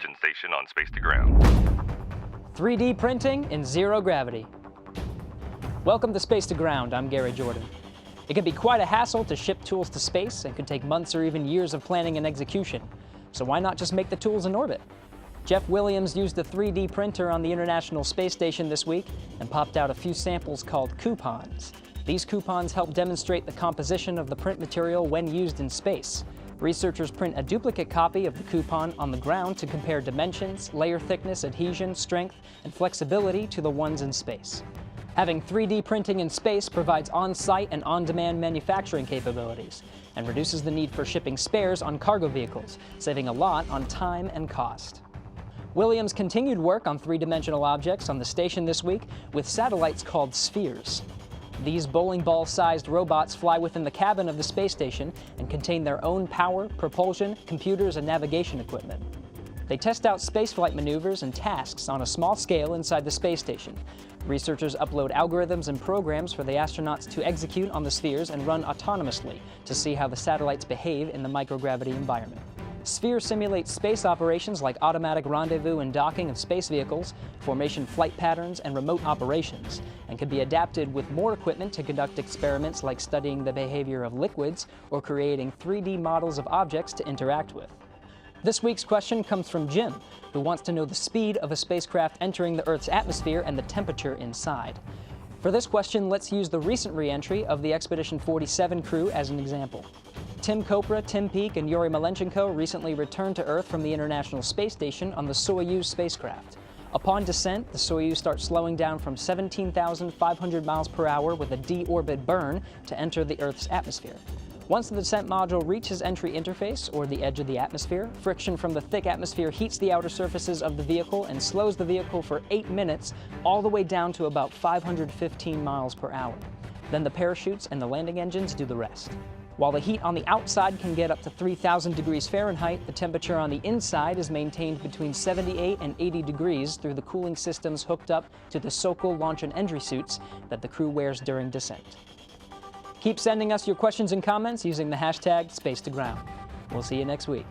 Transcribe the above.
Dimension Station on Space to Ground. 3D printing in zero gravity. Welcome to Space to Ground. I'm Gary Jordan. It can be quite a hassle to ship tools to space and could take months or even years of planning and execution. So why not just make the tools in orbit? Jeff Williams used a 3D printer on the International Space Station this week and popped out a few samples called coupons. These coupons help demonstrate the composition of the print material when used in space. Researchers print a duplicate copy of the coupon on the ground to compare dimensions, layer thickness, adhesion, strength, and flexibility to the ones in space. Having 3D printing in space provides on-site and on-demand manufacturing capabilities and reduces the need for shipping spares on cargo vehicles, saving a lot on time and cost. Williams continued work on three-dimensional objects on the station this week with satellites called spheres. These bowling ball-sized robots fly within the cabin of the space station and contain their own power, propulsion, computers, and navigation equipment. They test out spaceflight maneuvers and tasks on a small scale inside the space station. Researchers upload algorithms and programs for the astronauts to execute on the spheres and run autonomously to see how the satellites behave in the microgravity environment. Sphere simulates space operations like automatic rendezvous and docking of space vehicles, formation flight patterns, and remote operations, and can be adapted with more equipment to conduct experiments like studying the behavior of liquids or creating 3D models of objects to interact with. This week's question comes from Jim, who wants to know the speed of a spacecraft entering the Earth's atmosphere and the temperature inside. For this question, let's use the recent re-entry of the Expedition 47 crew as an example. Tim Kopra, Tim Peake, and Yuri Malenchenko recently returned to Earth from the International Space Station on the Soyuz spacecraft. Upon descent, the Soyuz starts slowing down from 17,500 miles per hour with a deorbit burn to enter the Earth's atmosphere. Once the descent module reaches entry interface, or the edge of the atmosphere, friction from the thick atmosphere heats the outer surfaces of the vehicle and slows the vehicle for 8 minutes, all the way down to about 515 miles per hour. Then the parachutes and the landing engines do the rest. While the heat on the outside can get up to 3,000 degrees Fahrenheit, the temperature on the inside is maintained between 78 and 80 degrees through the cooling systems hooked up to the Sokol launch and entry suits that the crew wears during descent. Keep sending us your questions and comments using the hashtag #SpaceToGround. We'll see you next week.